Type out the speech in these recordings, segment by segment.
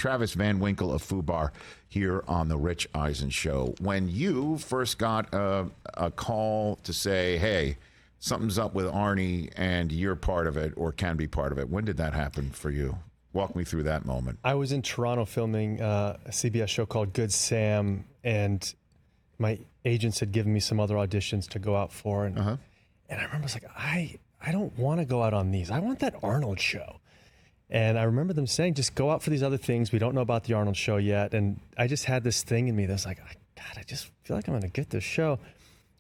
Travis Van Winkle of Fubar here on the Rich Eisen Show. When you first got a call to say, hey, something's up with Arnie and you're part of it or can be part of it, when did that happen for you? Walk me through that moment. I was in Toronto filming a CBS show called Good Sam, and my agents had given me some other auditions to go out for. And I remember I was like, I don't want to go out on these. I want that Arnold show. And I remember them saying, just go out for these other things. We don't know about the Arnold show yet. And I just had this thing in me that was like, God, I just feel like I'm going to get this show.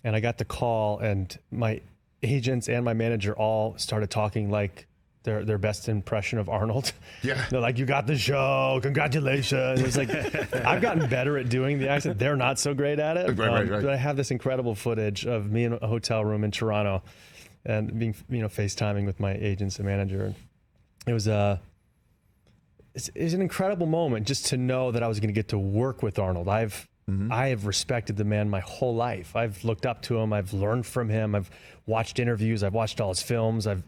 And I got the call, and my agents and my manager all started talking like their best impression of Arnold. Yeah. They're like, you got the show, congratulations. It's like, I've gotten better at doing the accent. They're not so great at it. Right. But I have this incredible footage of me in a hotel room in Toronto and being, FaceTiming with my agents and manager. It was it's an incredible moment just to know that I was going to get to work with Arnold. I have respected the man my whole life. I've looked up to him. I've learned from him. I've watched interviews. I've watched all his films. I've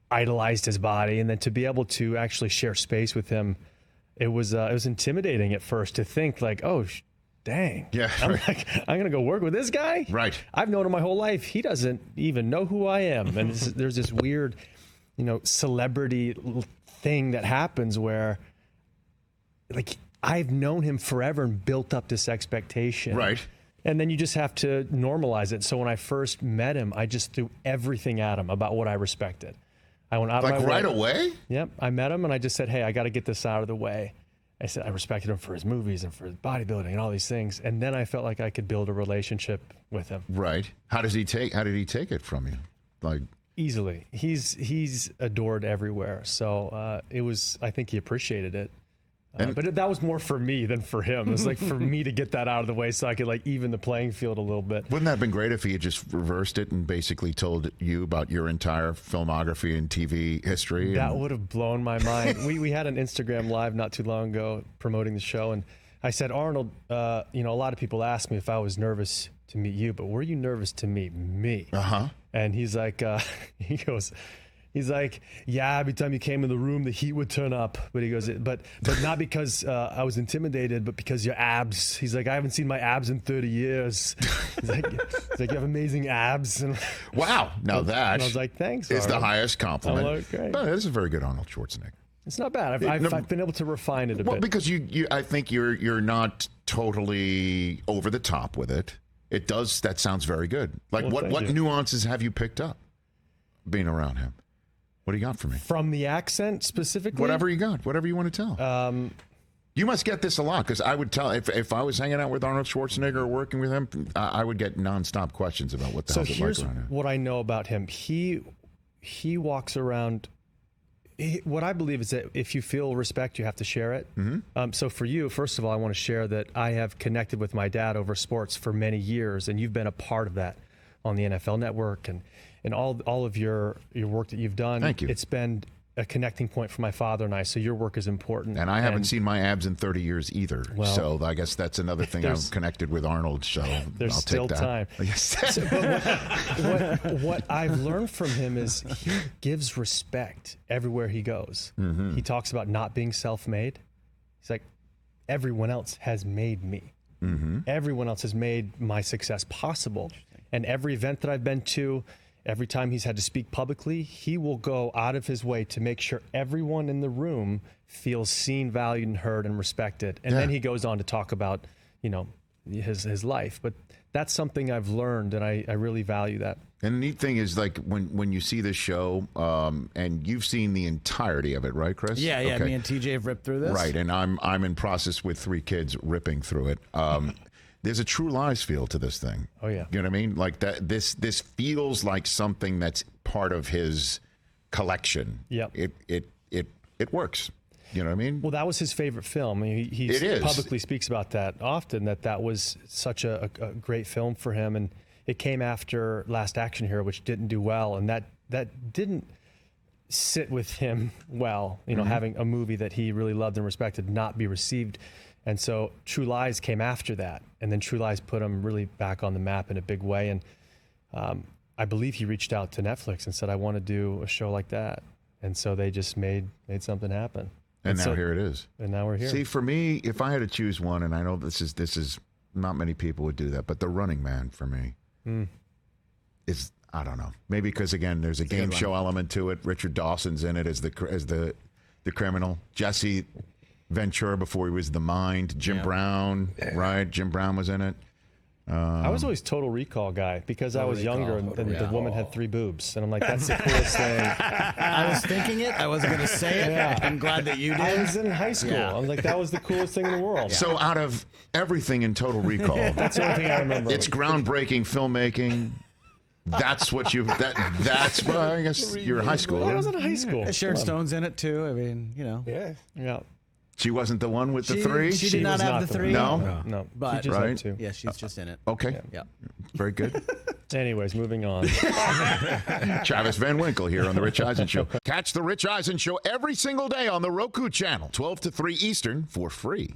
idolized his body. And then to be able to actually share space with him, it was intimidating at first to think like, oh, dang. Yeah. I'm going to go work with this guy? Right. I've known him my whole life. He doesn't even know who I am. And there's this weird, celebrity thing that happens where like I've known him forever and built up this expectation. Right. And then you just have to normalize it. So when I first met him, I just threw everything at him about what I respected. I went out of my way. Right away? Yep. I met him and I just said, hey, I got to get this out of the way. I said I respected him for his movies and for his bodybuilding and all these things. And then I felt like I could build a relationship with him. Right. How did he take it from you? Like easily. He's adored everywhere. So I think he appreciated it. But that was more for me than for him. It was like for me to get that out of the way so I could like even the playing field a little bit. Wouldn't that have been great if he had just reversed it and basically told you about your entire filmography and TV history? That would have blown my mind. We had an Instagram Live not too long ago promoting the show, and I said, Arnold, a lot of people ask me if I was nervous to meet you, but were you nervous to meet me? And he's like, He's like, yeah, every time you came in the room, the heat would turn up. But he goes, but not because I was intimidated, but because your abs. He's like, I haven't seen my abs in 30 years. He's like, you have amazing abs. And wow. Now that and I was like, thanks, is Arnold. the highest compliment. Oh, great. No, that is a very good Arnold Schwarzenegger. It's not bad. I've been able to refine it a bit. Well, because I think you're not totally over the top with it. That sounds very good. Like what nuances have you picked up being around him? What do you got for me? From the accent specifically? Whatever you got. Whatever you want to tell. You must get this a lot, because I would tell, if I was hanging out with Arnold Schwarzenegger or working with him, I would get nonstop questions about what the hell's it like around him. So here's what I know about him. He walks around, what I believe is that if you feel respect, you have to share it. So for you, first of all, I want to share that I have connected with my dad over sports for many years, and you've been a part of that on the NFL Network and all of your work that you've done. Thank you. It's been a connecting point for my father and I, so your work is important. And I haven't seen my abs in 30 years either, so I guess that's another thing I'm connected with Arnold, so there's I'll still take that. Time. But what I've learned from him is he gives respect everywhere he goes. He talks about not being self-made. He's like, everyone else has made me. Everyone else has made my success possible. And every event that I've been to, every time he's had to speak publicly, he will go out of his way to make sure everyone in the room feels seen, valued, and heard and respected. And then he goes on to talk about, his life. But that's something I've learned, and I really value that. And the neat thing is, like, when you see this show, and you've seen the entirety of it, right, Chris? Yeah. Okay. Me and TJ have ripped through this. Right, and I'm in process with 3 kids ripping through it. There's a True Lies feel to this thing. Oh yeah. You know what I mean? Like that. This feels like something that's part of his collection. Yep. It works. You know what I mean? Well, that was his favorite film. I mean, he publicly speaks about that often. That was such a great film for him, and it came after Last Action Hero, which didn't do well, and that didn't sit with him well. Having a movie that he really loved and respected not be received. And so True Lies came after that. And then True Lies put him really back on the map in a big way. And I believe he reached out to Netflix and said, I want to do a show like that. And so they just made something happen. And now here it is. And now we're here. See, for me, if I had to choose one, and I know this is not many people would do that, but the Running Man for me is, I don't know, maybe because again there's a game show element to it. Richard Dawson's in it as the criminal. Jesse Ventura before he was the Mind. Jim Brown, right? Jim Brown was in it. I was always Total Recall guy because I was younger and the woman had 3 boobs. And I'm like, that's the coolest thing. I was thinking it. I wasn't going to say it. Yeah. I'm glad that you did. I was in high school. I was like, that was the coolest thing in the world. So out of everything in Total Recall, that's the only thing I remember. It's groundbreaking filmmaking. That's what you. That's well, I guess you're in high school. I was in high school. Sharon Stone's in it too. I mean, Yeah. She wasn't the one with the 3? She did not have the 3. No. But she just had 2. Yeah, she's just in it. Okay. Yeah. Very good. Anyways, moving on. Travis Van Winkle here on The Rich Eisen Show. Catch The Rich Eisen Show every single day on the Roku channel, 12 to 3 Eastern, for free.